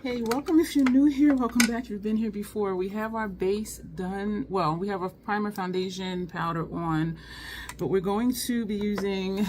Hey, welcome if you're new here. Welcome back if you've been here before. We have our base done. Well, we have a primer, foundation, powder on, but we're going to be using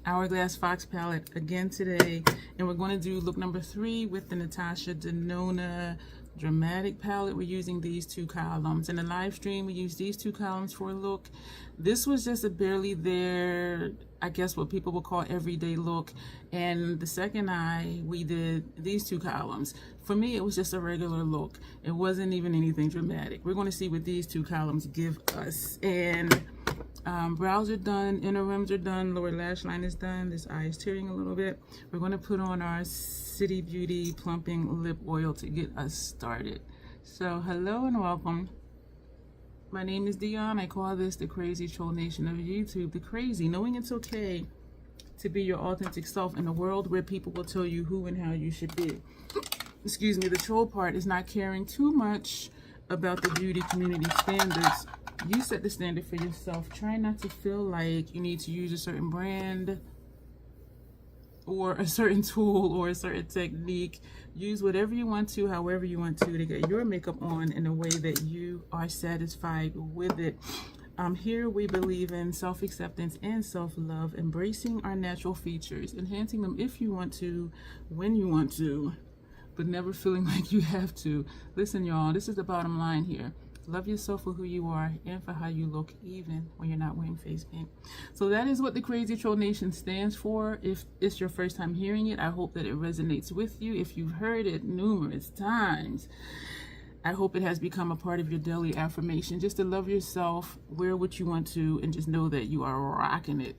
Hourglass Fox palette again today, and we're going to do look number 3 with the Natasha Denona dramatic palette. We're using these 2 columns. In the live stream, we used these 2 columns for a look. This was just a barely there, I guess what people would call everyday look. And the second eye, we did these 2 columns. For me, it was just a regular look. It wasn't even anything dramatic. We're going to see what these 2 columns give us. And brows are done, inner rims are done, lower lash line is done. This eye is tearing a little bit. We're going to put on our City Beauty plumping lip oil to get us started. So hello and welcome. My name is Dion. I call this the crazy troll nation of YouTube. The crazy, knowing it's okay to be your authentic self in a world where people will tell you who and how you should be. Excuse me, the troll part is not caring too much about the beauty community standards. You set the standard for yourself. Try not to feel like you need to use a certain brand or a certain tool or a certain technique. Use whatever you want to, however you want to get your makeup on in a way that you are satisfied with it. Here we believe in self-acceptance and self-love, embracing our natural features, enhancing them if you want to, when you want to, but never feeling like you have to. Listen, y'all, this is the bottom line here. Love yourself for who you are and for how you look, even when you're not wearing face paint. So that is what the Crazy Troll Nation stands for. If it's your first time hearing it, I hope that it resonates with you. If you've heard it numerous times, I hope it has become a part of your daily affirmation. Just to love yourself, wear what you want to, and just know that you are rocking it.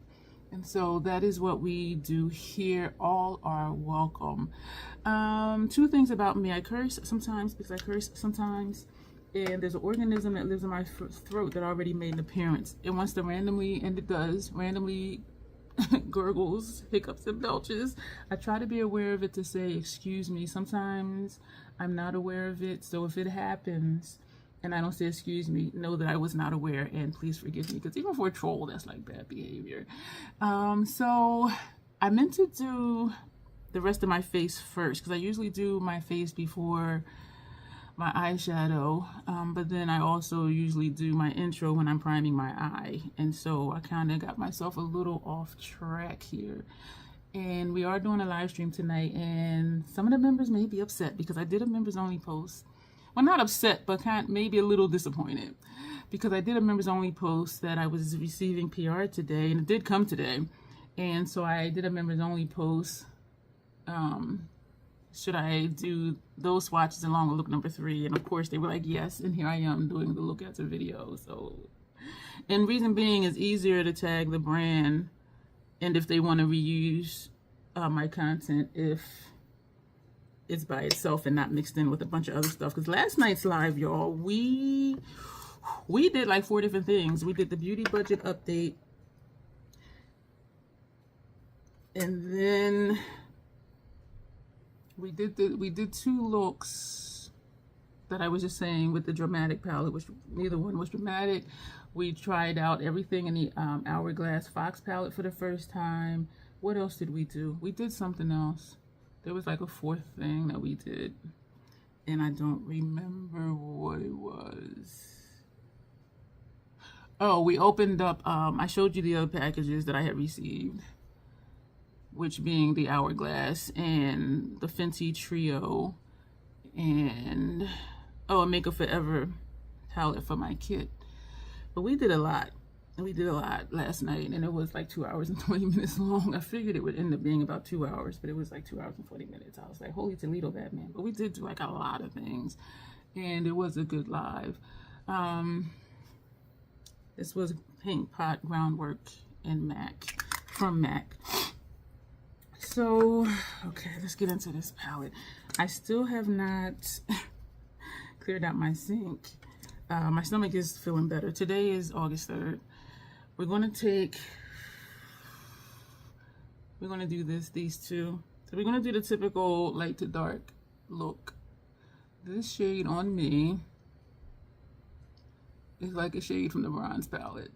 And so that is what we do here. All are welcome. 2 things about me. I curse sometimes because I curse sometimes. And there's an organism that lives in my throat that already made an appearance. It wants to randomly, and it does, randomly gurgles, hiccups, and belches. I try to be aware of it to say, excuse me. Sometimes I'm not aware of it. So if it happens and I don't say excuse me, know that I was not aware and please forgive me. Because even for a troll, that's like bad behavior. So I meant to do the rest of my face first because I usually do my face before my eyeshadow, but then I also usually do my intro when I'm priming my eye, and so I kind of got myself a little off track here. And we are doing a live stream tonight, and some of the members may be upset because I did a members only post. Well, not upset, but maybe a little disappointed because I did a members only post that I was receiving PR today, and it did come today, and so I did a members only post. Should I do those swatches along with look number 3? And of course they were like, yes, and here I am doing the look at the video. So, and reason being is easier to tag the brand, and if they want to reuse my content, if it's by itself and not mixed in with a bunch of other stuff. Because last night's live, y'all, we did like 4 different things. We did the beauty budget update, and then we did 2 looks that I was just saying with the dramatic palette, which neither one was dramatic. We tried out everything in the Hourglass Fox palette for the first time. What else did we do? We did something else. There was like a 4th thing that we did, and I don't remember what it was. Oh, we opened up, I showed you the other packages that I had received, which being the Hourglass and the Fenty Trio and a Makeup Forever palette for my kit. But we did a lot. We did a lot last night, and it was like 2 hours and 20 minutes long. I figured it would end up being about 2 hours, but it was like 2 hours and 40 minutes. I was like, holy Toledo, Batman. But we did do like a lot of things, and it was a good live. This was Paint Pot Groundwork and MAC, from MAC. So, okay, let's get into this palette. I still have not cleared out my sink. My stomach is feeling better. Today is August 3rd. We're going to do these 2. So we're going to do the typical light to dark look. This shade on me is like a shade from the bronze palette.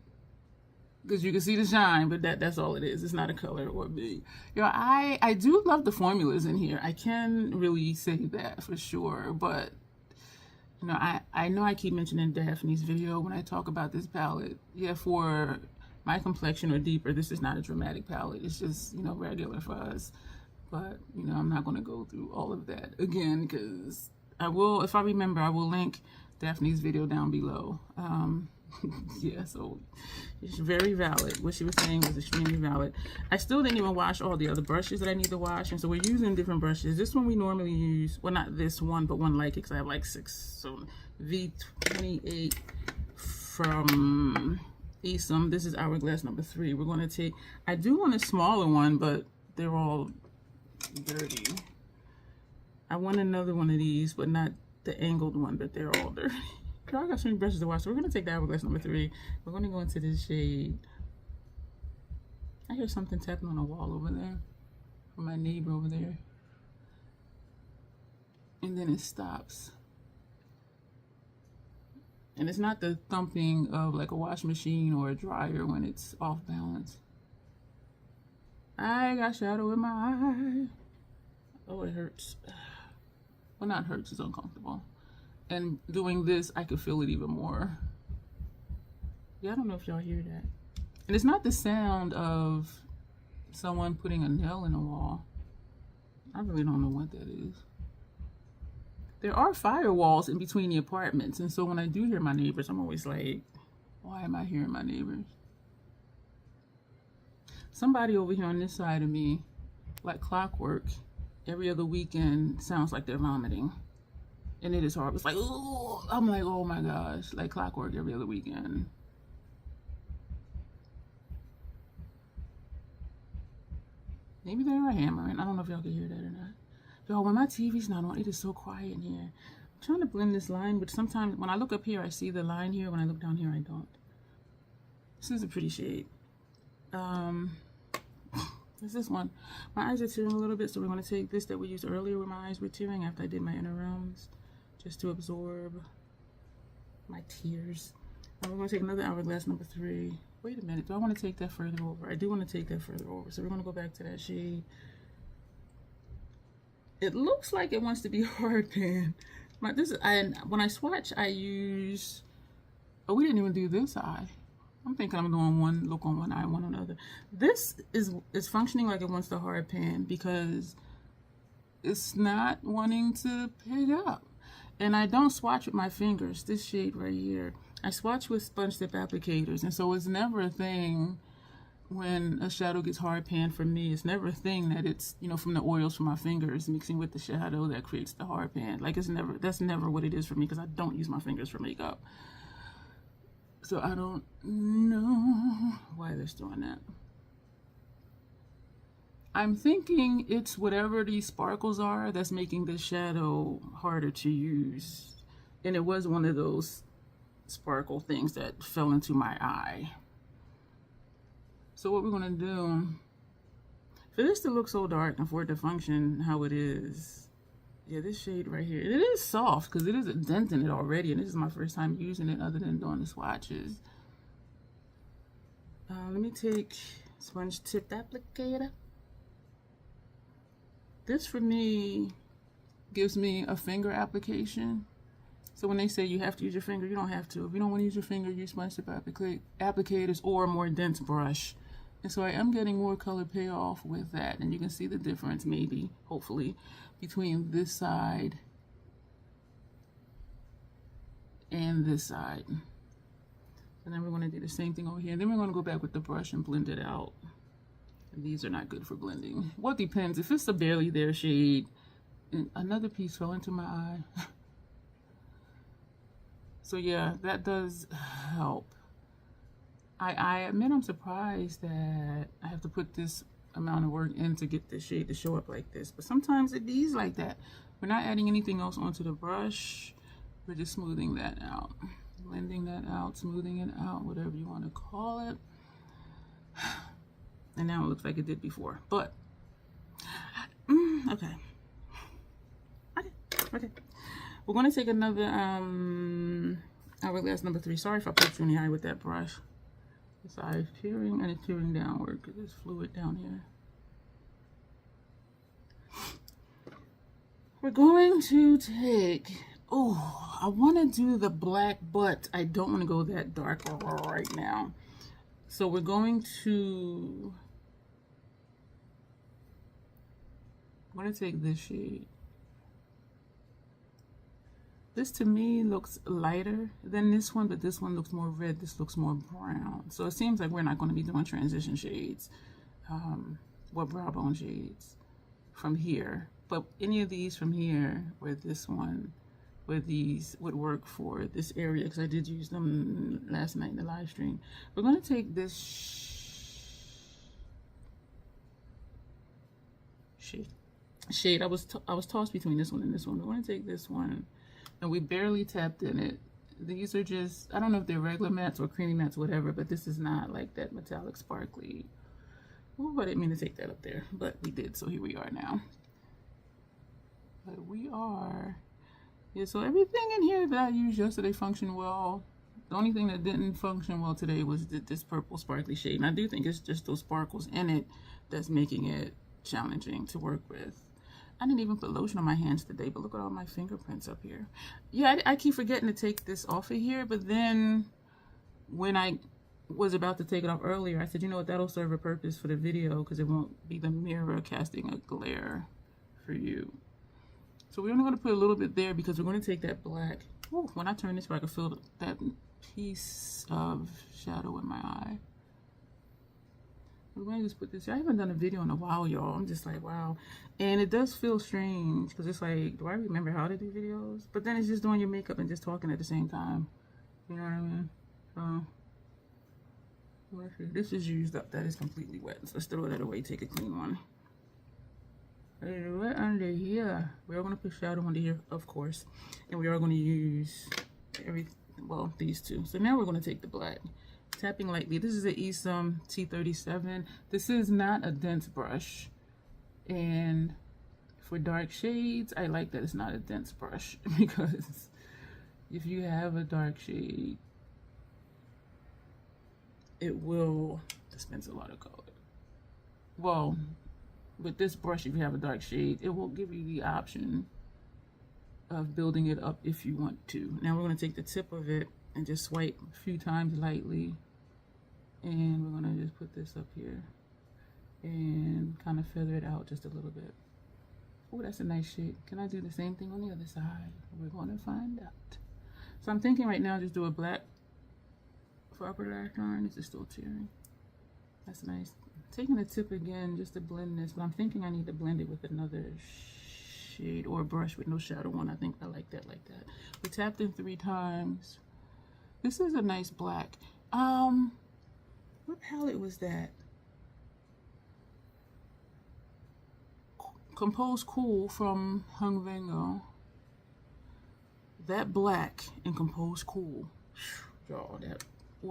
because you can see the shine, but that's all it is. It's not a color or big. You know, I do love the formulas in here. I can really say that for sure, but you know, I know I keep mentioning Daphne's video when I talk about this palette. Yeah, for my complexion or deeper, this is not a dramatic palette. It's just, you know, regular for us. But, you know, I'm not going to go through all of that again, because I will, if I remember, I will link Daphne's video down below. Yeah, so it's very valid. What she was saying was extremely valid. I still didn't even wash all the other brushes that I need to wash, and so we're using different brushes. This one we normally use, well, not this one, but one like it, because I have like 6. So V28 from Esom. This is Hourglass number 3. We're going to take, I do want a smaller one, but they're all dirty. I want another one of these, but not the angled one, but they're all dirty. I got so many brushes to wash, so we're going to take the Hourglass number 3. We're going to go into this shade. I hear something tapping on the wall over there, from my neighbor over there. And then it stops. And it's not the thumping of like a washing machine or a dryer when it's off balance. I got shadow in my eye. Oh, it hurts. Well, not hurts, it's uncomfortable. And doing this, I could feel it even more. Yeah, I don't know if y'all hear that. And it's not the sound of someone putting a nail in a wall. I really don't know what that is. There are firewalls in between the apartments, and so when I do hear my neighbors, I'm always like, why am I hearing my neighbors? Somebody over here on this side of me, like clockwork, every other weekend sounds like they're vomiting. And it is hard. It's like, ooh, I'm like, oh my gosh, like clockwork every other weekend. Maybe they are hammering. I don't know if y'all can hear that or not. Y'all, when my TV's not on, it is so quiet in here. I'm trying to blend this line, but sometimes when I look up here, I see the line here. When I look down here, I don't. This is a pretty shade. There's this one. My eyes are tearing a little bit, so we're going to take this that we used earlier where my eyes were tearing after I did my inner realms, just to absorb my tears. And we're going to take another Hourglass number 3. Wait a minute, do I want to take that further over? I do want to take that further over, so we're going to go back to that shade. It looks like it wants to be hard pan. When I swatch, I use, oh, we didn't even do this eye. I'm thinking I'm doing one look on one eye, one on the other. This is functioning like it wants the hard pan because it's not wanting to pick up. And I don't swatch with my fingers, this shade right here. I swatch with sponge tip applicators, and so it's never a thing when a shadow gets hard pan for me. It's never a thing that it's, you know, from the oils from my fingers mixing with the shadow that creates the hard pan. Like that's never what it is for me because I don't use my fingers for makeup. So I don't know why they're doing that. I'm thinking it's whatever these sparkles are that's making the shadow harder to use. And it was one of those sparkle things that fell into my eye. So what we're gonna do, for this to look so dark and for it to function how it is, yeah, this shade right here, it is soft because it is a dent in it already, and this is my first time using it other than doing the swatches. Let me take sponge tip applicator. This for me gives me a finger application. So when they say you have to use your finger, you don't have to. If you don't want to use your finger, use sponge tip applicators or a more dense brush. And so I am getting more color payoff with that. And you can see the difference, maybe, hopefully, between this side and this side. And then we're going to do the same thing over here. And then we're going to go back with the brush and blend it out. And these are not good for blending. Well, it depends. If it's a barely there shade, and another piece fell into my eye. So yeah, that does help. I admit I'm surprised that I have to put this amount of work in to get this shade to show up like this. But sometimes it is like that. We're not adding anything else onto the brush. We're just smoothing that out. Blending that out, smoothing it out, whatever you want to call it. And now it looks like it did before. But, okay. Okay. We're going to take another Hourglass number 3. Sorry if I poked you in the eye with that brush. This eye is tearing and it's tearing downward because there's fluid down here. We're going to take, oh, I want to do the black, but I don't want to go that dark right now. So we're going to, I'm going to take this shade. This to me looks lighter than this one, but this one looks more red. This looks more brown. So it seems like we're not going to be doing transition shades, or brow bone shades from here. But any of these from here, where this one, where these would work for this area, because I did use them last night in the live stream. We're going to take this shade. I was tossed between this one and this one. We're going to take this one. And we barely tapped in it. These are just, I don't know if they're regular mattes or creamy mattes, whatever, but this is not like that metallic sparkly. Oh, I didn't mean to take that up there, but we did, so here we are now. But we are, yeah, so everything in here that I used yesterday functioned well. The only thing that didn't function well today was this purple sparkly shade. And I do think it's just those sparkles in it that's making it challenging to work with. I didn't even put lotion on my hands today, but look at all my fingerprints up here. Yeah, I keep forgetting to take this off of here, but then when I was about to take it off earlier, I said, you know what, that'll serve a purpose for the video because it won't be the mirror casting a glare for you. So we're only going to put a little bit there because we're going to take that black. Ooh, when I turn this back, I feel that piece of shadow in my eye. We're going to just put this. I haven't done a video in a while, y'all. I'm just like, wow. And it does feel strange because it's like, do I remember how to do videos? But then it's just doing your makeup and just talking at the same time. You know what I mean? So, this is used up. That is completely wet. So let's throw that away. Take a clean one. Right under here. We are going to put shadow under here, of course. And we are going to use these two. So now we're going to take the black. Tapping lightly. This is an Esom T37. This is not a dense brush, and for dark shades I like that it's not a dense brush because if you have a dark shade it will dispense a lot of color. Well, with this brush, if you have a dark shade, it will give you the option of building it up if you want to. Now we're going to take the tip of it and just swipe a few times lightly, and we're going to just put this up here and kind of feather it out just a little bit. Oh, that's a nice shade. Can I do the same thing on the other side? We're going to find out. So I'm thinking right now just do a black for upper lash line. This is still tearing. That's nice. Taking the tip again just to blend this, but I'm thinking I need to blend it with another shade or a brush with no shadow on. I think I like that like that. We tapped in 3 times. This is a nice black. What palette was that? Compose Cool from Hung Vango. That black in Compose Cool. Y'all,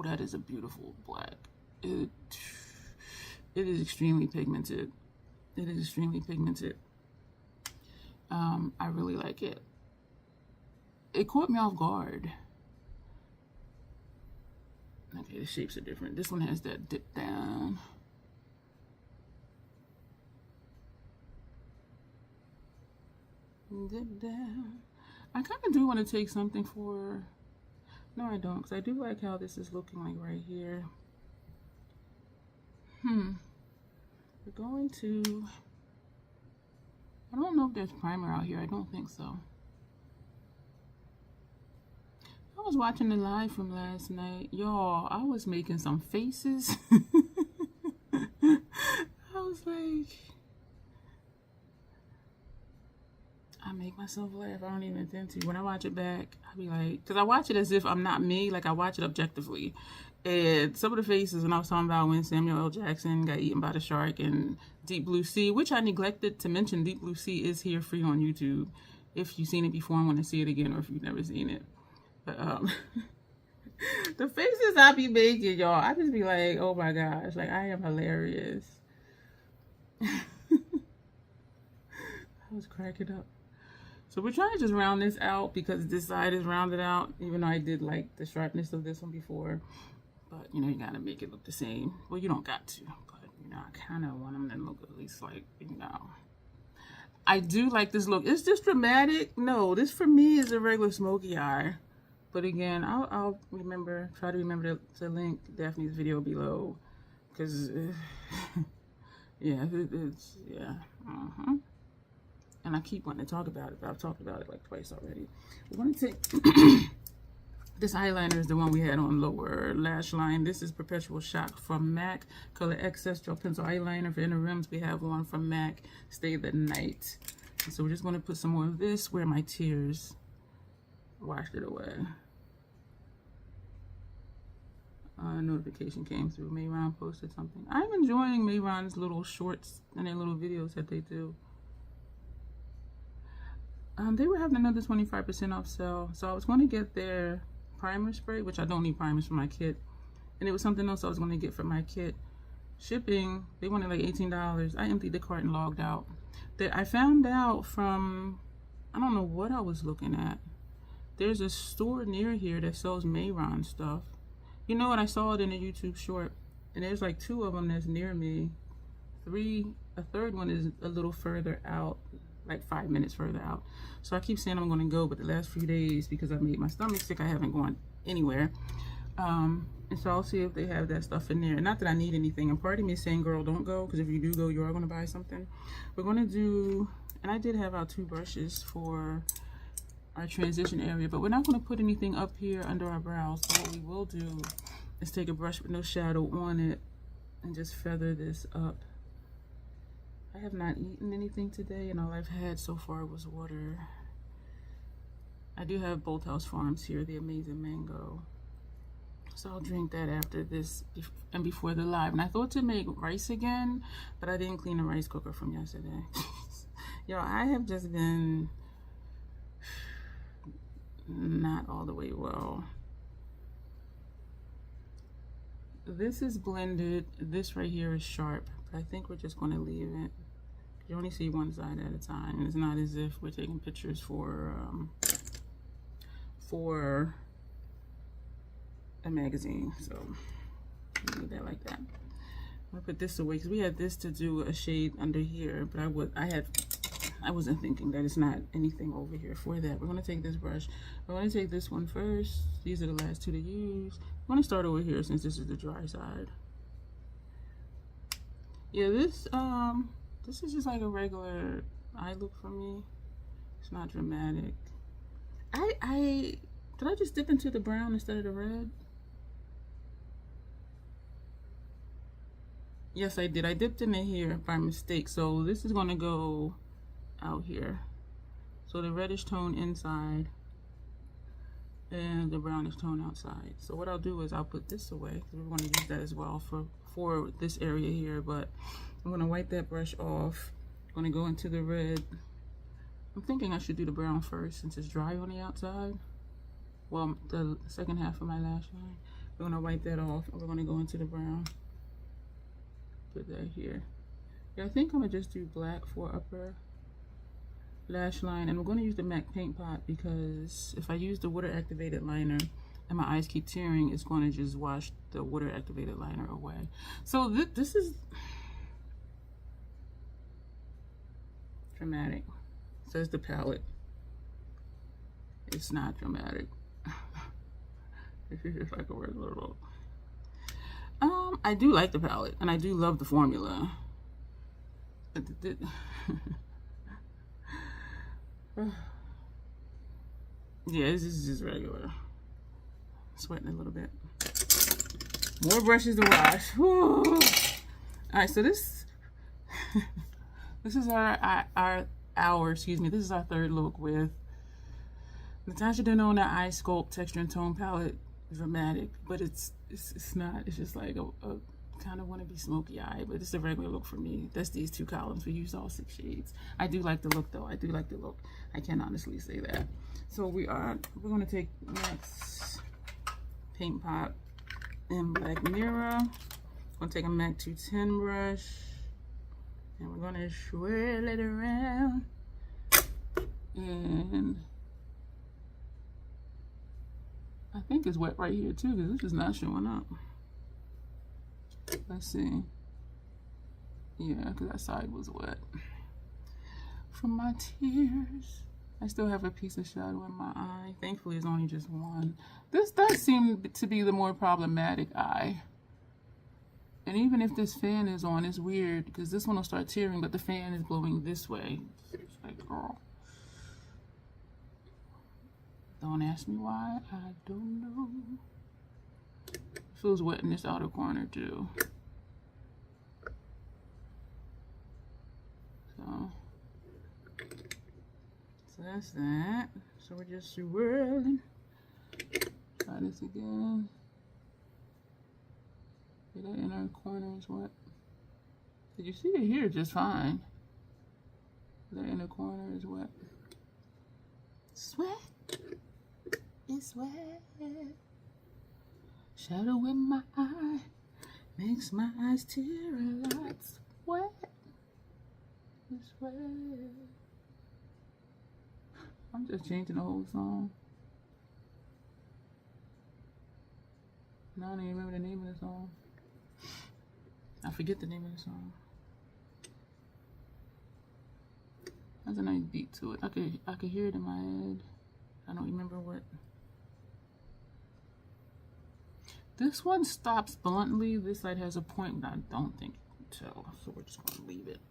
that is a beautiful black. It is extremely pigmented. It is extremely pigmented. I really like it. It caught me off guard. Okay, the shapes are different. This one has that dip down. Dip down. I kind of do want to take something for... No, I don't, because I do like how this is looking like right here. We're going to... I don't know if there's primer out here. I don't think so. I was watching the live from last night. Y'all, I was making some faces. I was like... I make myself laugh. I don't even intend to. When I watch it back, I'll be like... Because I watch it as if I'm not me. Like, I watch it objectively. And some of the faces, when I was talking about when Samuel L. Jackson got eaten by the shark and Deep Blue Sea, which I neglected to mention, Deep Blue Sea is here free on YouTube. If you've seen it before and want to see it again, or if you've never seen it. But, the faces I be making, y'all, I just be like, oh my gosh, like, I am hilarious. I was cracking up. So we're trying to just round this out because this side is rounded out, even though I did like the sharpness of this one before. But, you know, you gotta make it look the same. Well, you don't got to, but, you know, I kind of want them to look at least like, you know. I do like this look. Is this dramatic? No, this for me is a regular smoky eye. But again, I'll try to remember to link Daphne's video below. Because, yeah, yeah. And I keep wanting to talk about it, but I've talked about it like twice already. We're going to take... This eyeliner is the one we had on lower lash line. This is Perpetual Shock from MAC. Color Excess Gel Pencil Eyeliner. For inner rims, we have one from MAC, Stay the Night. And so we're just going to put some more of this where my tears washed it away. Notification came through. Mayron posted something. I'm enjoying Mayron's little shorts and their little videos that they do. They were having another 25% off sale. So I was going to get their primer spray, which I don't need primers for my kit, and it was something else I was going to get for my kit. Shipping, they wanted like $18. I emptied the cart and logged out. That I found out from, I don't know what I was looking at. There's a store near here that sells Mayron stuff. You know what? I saw it in a YouTube short, and there's like 2 of them that's near me. A third one is a little further out, like 5 minutes further out. So I keep saying I'm going to go, but the last few days, because I made my stomach sick, I haven't gone anywhere. And so I'll see if they have that stuff in there. Not that I need anything, and part of me is saying, girl, don't go, because if you do go, you are going to buy something. We're going to do, and I did have our 2 brushes for our transition area, but we're not going to put anything up here under our brows. So what we will do is take a brush with no shadow on it and just feather this up. I have not eaten anything today, and all I've had so far was water. I do have Bolt House Farms here, the amazing mango. So I'll drink that after this and before the live. And I thought to make rice again, but I didn't clean the rice cooker from yesterday. Yo, I have just been not all the way well. This is blended. This right here is sharp. But I think we're just going to leave it. You only see one side at a time. And it's not as if we're taking pictures for a magazine. So leave that like that. I'm gonna put this away because we had this to do a shade under here, but I wasn't thinking that it's not anything over here for that. We're gonna take this brush. We're gonna take this one first. These are the last 2 to use. I'm gonna start over here since this is the dry side. Yeah, this is just like a regular eye look for me. It's not dramatic. Did I just dip into the brown instead of the red? Yes, I did. I dipped into here by mistake. So this is gonna go out here. So the reddish tone inside and the brownish tone outside. So what I'll do is I'll put this away because we're going to use that as well for this area here. But I'm going to wipe that brush off. I'm going to go into the red. I'm thinking I should do the brown first since it's dry on the outside. Well, the second half of my lash line. We're going to wipe that off and we're going to go into the brown. Put that here. Yeah, I think I'm going to just do black for upper lash line, and I'm going to use the MAC Paint Pot because if I use the water activated liner and my eyes keep tearing, it's going to just wash the water activated liner away. So this is dramatic. Says the palette. It's not dramatic. It's just like a regular look. I do like the palette and I do love the formula. Yeah, this is just regular. Sweating a little bit. More brushes to wash. Woo. All right, so this this is our this is our third look with Natasha Denona Eye Sculpt Texture and Tone Palette. Dramatic, but it's not. It's just like a kind of want to be smoky eye, but it's a regular look for me. That's these 2 columns. We used all 6 shades. I do like the look though. I do like the look. I can honestly say that. So we're going to take next Paint Pot in Black Mirror. I'm going to take a MAC 210 brush and we're going to swirl it around, and I think it's wet right here too because this is not showing up. Let's see. Yeah, because that side was wet from my tears. I still have a piece of shadow in my eye. Thankfully, it's only just one. This does seem to be the more problematic eye. And even if this fan is on, it's weird because this one will start tearing, but the fan is blowing this way. It's like, girl. Don't ask me why, I don't know. It feels wet in this outer corner too. So that's that. So we're just swirling. Try this again. Okay, that inner corner is wet. Did you see it here just fine? The inner corner is wet. Sweat. It's wet. Shadow in my eye makes my eyes tear a lot. Sweat. It's wet. I'm just changing the whole song. Now I don't even remember the name of the song. I forget the name of the song. That's a nice beat to it. I could hear it in my head. I don't remember what. This one stops bluntly. This side has a point, but I don't think you can tell. So we're just gonna leave it.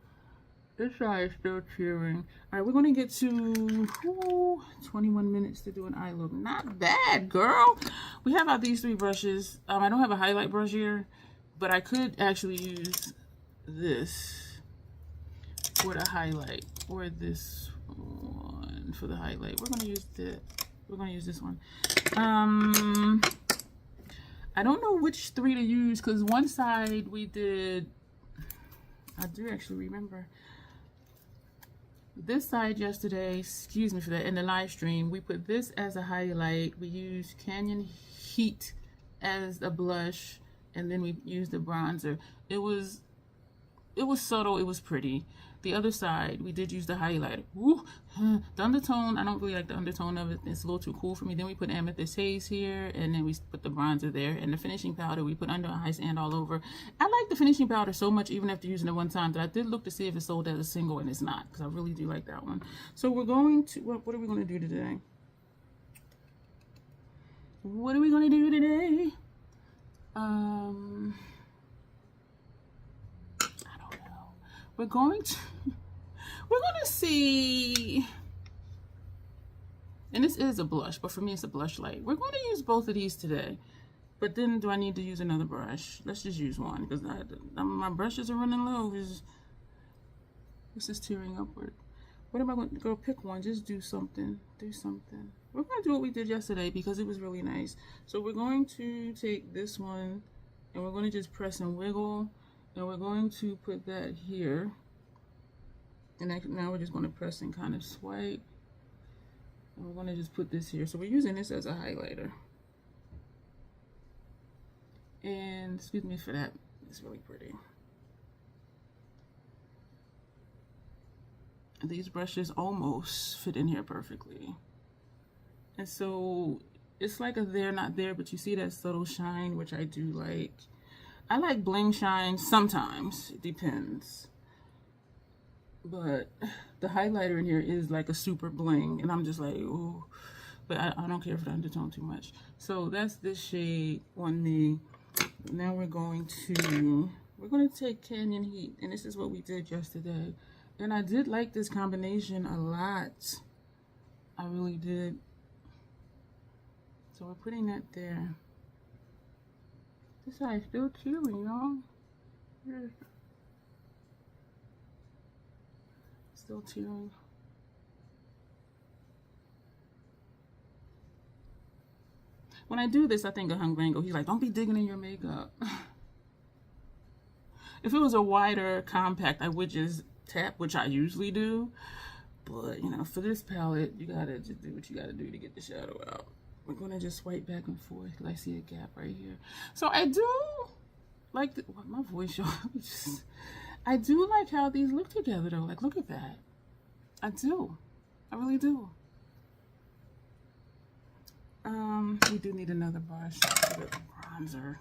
This side is still cheering. All right, we're gonna get to 21 minutes to do an eye look. Not bad, girl. We have out these 3 brushes. I don't have a highlight brush here, but I could actually use this for the highlight, or this one for the highlight. We're gonna use this one. I don't know which 3 to use because one side we did. I do actually remember. This side yesterday, excuse me for that, in the live stream, we put this as a highlight. We used Canyon Heat as a blush, and then we used the bronzer. It was subtle, it was pretty. The other side, we did use the highlighter. Ooh, the undertone, I don't really like the undertone of it. It's a little too cool for me. Then we put Amethyst Haze here, and then we put the bronzer there. And the finishing powder, we put under eyes and all over. I like the finishing powder so much, even after using it one time, that I did look to see if it's sold as a single, and it's not, because I really do like that one. So we're going to, what are we going to do today? What are we going to do today? I don't know. We're going to see, and this is a blush, but for me it's a blush light. We're going to use both of these today, but then do I need to use another brush? Let's just use one because my brushes are running low. This is tearing upward. What am I going to go pick one? Just do something. Do something. We're going to do what we did yesterday because it was really nice. So we're going to take this one and we're going to just press and wiggle, and we're going to put that here. And now we're just going to press and kind of swipe. And we're going to just put this here. So we're using this as a highlighter. And excuse me for that. It's really pretty. These brushes almost fit in here perfectly. And so it's like a there, not there, but you see that subtle shine, which I do like. I like bling shine sometimes. It depends. But the highlighter in here is like a super bling, and I'm just like, ooh. But I don't care for the undertone too much. So that's this shade on me. Now we're going to take Canyon Heat, and this is what we did yesterday. And I did like this combination a lot. I really did. So we're putting that there. This eye's still chilling, y'all. Still tearing. When I do this, I think of Hung Bango. He's like, don't be digging in your makeup. If it was a wider compact, I would just tap, which I usually do. But, you know, for this palette, you gotta just do what you gotta do to get the shadow out. We're gonna just swipe back and forth. I see a gap right here. So I do like my voice, y'all. I do like how these look together though. Like, look at that. I do. I really do. We do need another brush for the bronzer,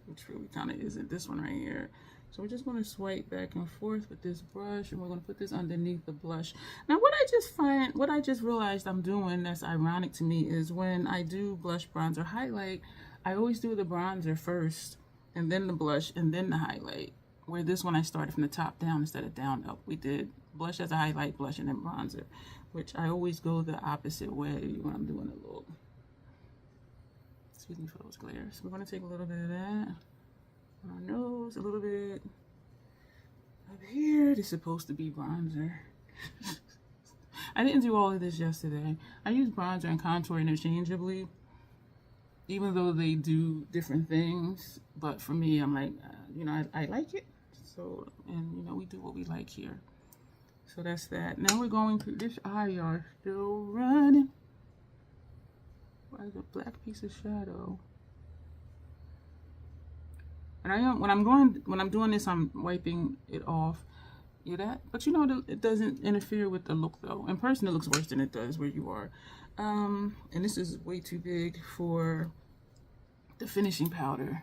which really kind of isn't this one right here. So we're just going to swipe back and forth with this brush, and we're going to put this underneath the blush. Now, what I just realized I'm doing that's ironic to me is when I do blush, bronzer, highlight, I always do the bronzer first, and then the blush, and then the highlight. Where this one I started from the top down instead of down up. We did blush as a highlight, blush, and then bronzer, which I always go the opposite way when I'm doing a look. Excuse me for those glares. We're going to take a little bit of that on our nose, a little bit up here. This is supposed to be bronzer. I didn't do all of this yesterday. I use bronzer and contour interchangeably, even though they do different things. But for me, I'm like, you know, I like it. So, and you know, we do what we like here. So that's that. Now we're going to, this eye are still running. Why is a black piece of shadow? And I am, when I'm doing this, I'm wiping it off. Yeah, that, but you know, it doesn't interfere with the look though. In person, it looks worse than it does where you are. And this is way too big for the finishing powder.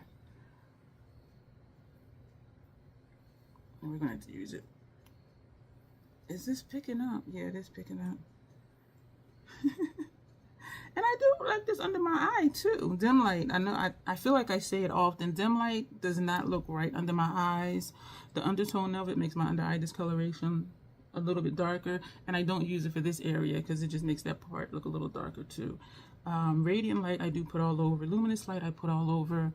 And we're going to use it. Is this picking up? Yeah, it is picking up. And I do like this under my eye too. Dim light. I know I feel like I say it often. Dim light does not look right under my eyes. The undertone of it makes my under eye discoloration a little bit darker. And I don't use it for this area because it just makes that part look a little darker too. Radiant light I do put all over. Luminous light I put all over.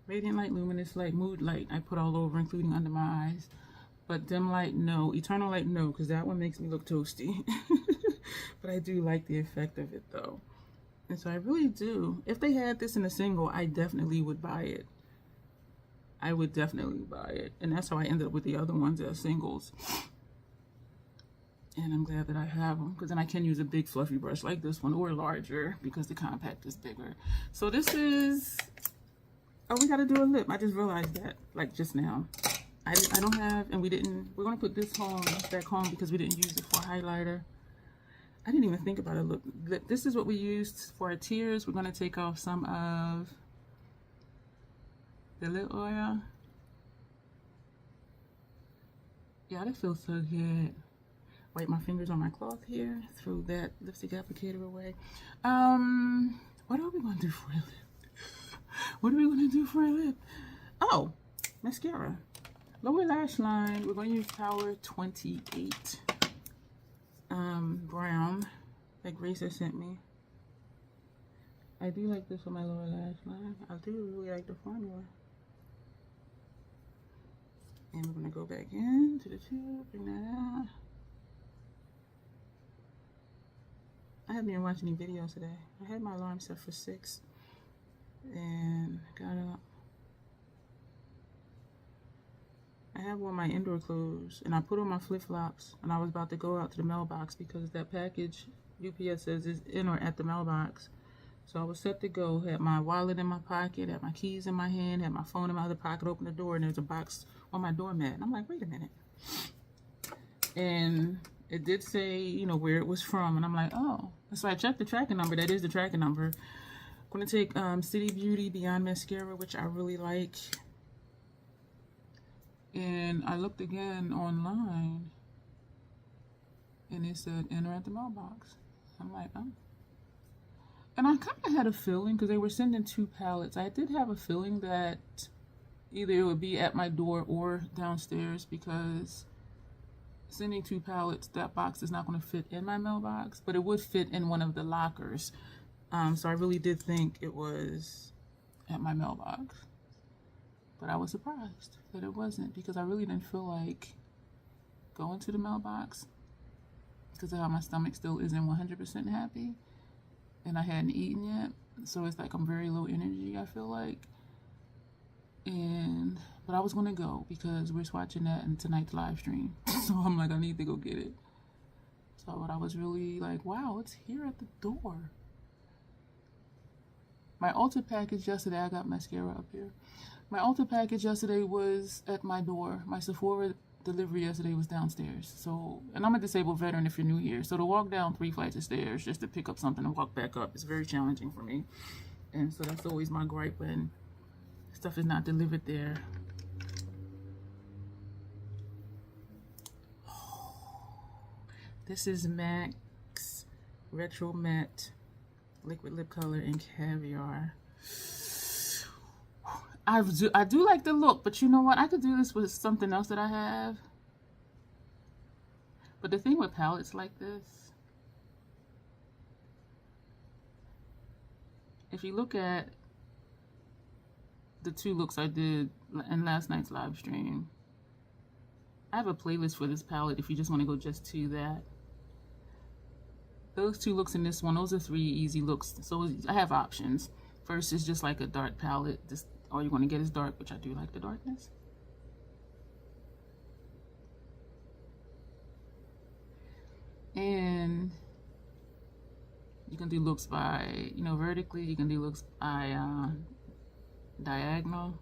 Radiant light, luminous light, mood light I put all over, including under my eyes. But dim light, no. Eternal light, no, because that one makes me look toasty. But I do like the effect of it, though. And so I really do. If they had this in a single, I definitely would buy it. I would definitely buy it. And that's how I ended up with the other ones as singles. And I'm glad that I have them, because then I can use a big fluffy brush like this one, or larger, because the compact is bigger. So this is... Oh, we got to do a lip. I just realized that, like, just now. I don't have, and we're going to put this back home because we didn't use it for highlighter. I didn't even think about a lip. This is what we used for our tears. We're going to take off some of the lip oil. Yeah, that feels so good. Wipe my fingers on my cloth here. Throw that lipstick applicator away. What are we going to do for a lip? What are we going to do for a lip? Oh, mascara. Lower lash line, we're going to use Power 28 brown that Gracer sent me. I do like this for my lower lash line. I do really like the formula. And we're going to go back in to the tube, bring that out. I haven't been watching any videos today. I had my alarm set for 6 and got up. I have on my indoor clothes and I put on my flip-flops and I was about to go out to the mailbox because that package UPS says is in or at the mailbox. So I was set to go, had my wallet in my pocket, had my keys in my hand, had my phone in my other pocket, opened the door, and there's a box on my doormat. And I'm like, wait a minute. And it did say, you know, where it was from. And I'm like, oh. And so I checked the tracking number. That is the tracking number. I'm going to take City Beauty Beyond Mascara, which I really like. And I looked again online, and it said enter at the mailbox. I'm like, oh. And I kind of had a feeling, because they were sending 2 pallets. I did have a feeling that either it would be at my door or downstairs, because sending 2 pallets, that box is not going to fit in my mailbox, but it would fit in one of the lockers. So I really did think it was at my mailbox. But I was surprised that it wasn't, because I really didn't feel like going to the mailbox because of how my stomach still isn't 100% happy and I hadn't eaten yet. So it's like I'm very low energy, I feel like. But I was going to go because we're watching that in tonight's live stream. So I'm like, I need to go get it. So but I was really like, wow, it's here at the door. My Ulta package yesterday, I got mascara up here. My Ulta package yesterday was at my door. My Sephora delivery yesterday was downstairs. So, and I'm a disabled veteran if you're new here. So to walk down 3 flights of stairs just to pick up something and walk back up is very challenging for me. And so that's always my gripe when stuff is not delivered there. This is MAC's Retro Matte Liquid Lip Color in Caviar. I do like the look, but you know what? I could do this with something else that I have. But the thing with palettes like this, if you look at the 2 looks I did in last night's live stream, I have a playlist for this palette if you just want to go just to that. Those 2 looks in this one, those are 3 easy looks. So I have options. First is just like a dark palette. Just all you're going to get is dark, which I do like the darkness. And you can do looks by, you know, vertically. You can do looks by diagonal.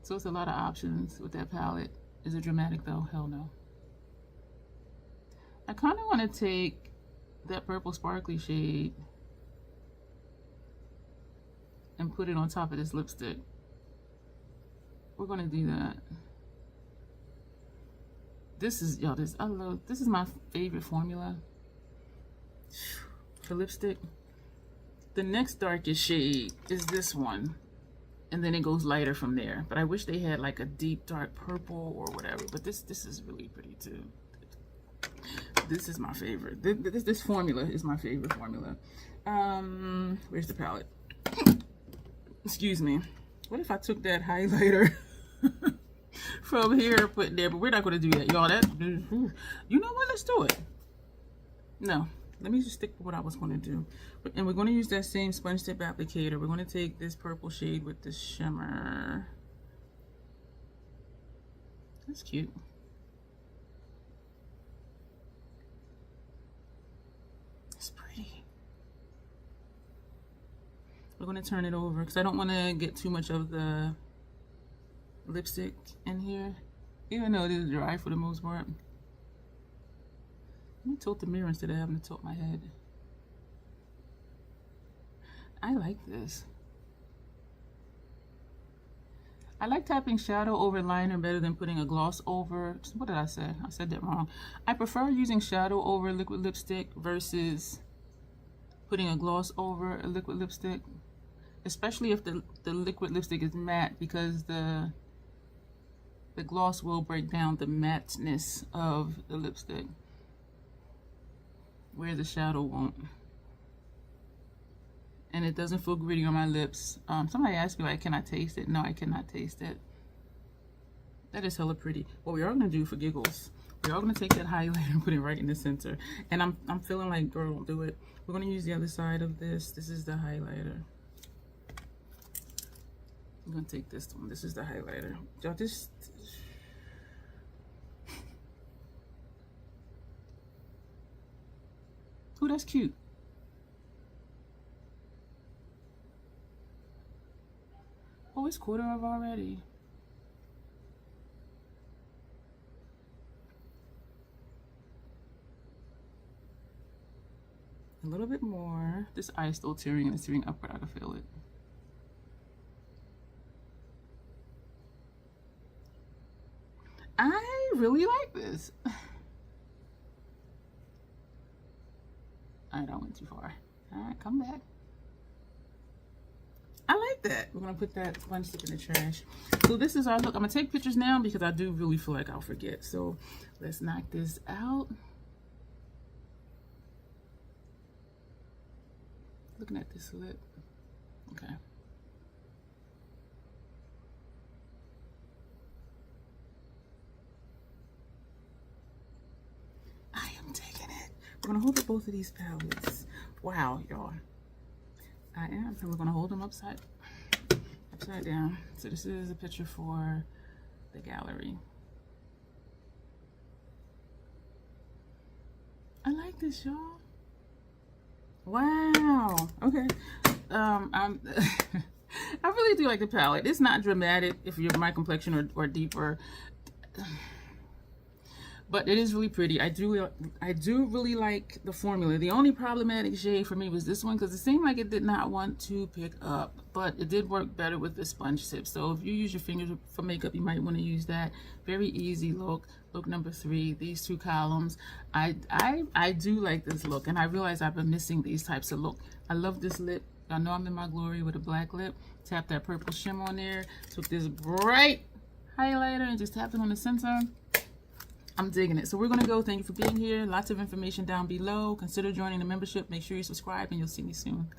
So it's a lot of options with that palette. Is it dramatic though? Hell no. I kind of want to take that purple sparkly shade and put it on top of this lipstick. We're gonna do that. This is, y'all, this is my favorite formula for lipstick. The next darkest shade is this one, and then it goes lighter from there. But I wish they had like a deep dark purple or whatever. But this is really pretty too. This is my favorite. This formula is my favorite formula. Where's the palette? Excuse me. What if I took that highlighter from here, put it there? But we're not going to do that, y'all. You know what? Let's do it. No, let me just stick with what I was going to do. And we're going to use that same sponge tip applicator. We're going to take this purple shade with the shimmer. That's cute. It's pretty. We're going to turn it over because I don't want to get too much of the lipstick in here, even though it is dry for the most part. Let me tilt the mirror instead of having to tilt my head. I like this. I like tapping shadow over liner better than putting a gloss over. What did I say? I said that wrong. I prefer using shadow over liquid lipstick versus putting a gloss over a liquid lipstick, especially if the liquid lipstick is matte, because the gloss will break down the matteness of the lipstick, where the shadow won't. And it doesn't feel gritty on my lips. Somebody asked me, like, can I taste it? No, I cannot taste it. That is hella pretty. What we are gonna do for giggles, we are gonna take that highlighter and put it right in the center. And I'm feeling like, girl, don't do it. We're gonna use the other side of this. This is the highlighter. I'm gonna take this one. This is the highlighter. Y'all, this. Ooh, that's cute. Oh, it's 1/4 already. A little bit more. This eye is still tearing and it's tearing upward. I can feel it. I really like this. Alright, I went too far. Alright, come back. I like that. We're gonna put that sponge tip in the trash. So this is our look. I'm gonna take pictures now because I do really feel like I'll forget. So let's knock this out. Looking at this lip. Okay. I am taking it. We're gonna hold up both of these palettes. Wow, y'all. I am, and we're gonna hold them upside down. So this is a picture for the gallery. I like this, y'all. Wow. Okay. I really do like the palette. It's not dramatic if you're my complexion or deeper. But it is really pretty. I do really like the formula. The only problematic shade for me was this one, because it seemed like it did not want to pick up, but it did work better with the sponge tip. So if you use your fingers for makeup, you might want to use that. Very easy look. Look number 3, these 2 columns. I do like this look, and I realize I've been missing these types of look. I love this lip. I know I'm in my glory with a black lip. Tap that purple shimmer on there. Took this bright highlighter and just tapped it on the center. I'm digging it. So we're going to go. Thank you for being here. Lots of information down below. Consider joining the membership. Make sure you subscribe, and you'll see me soon.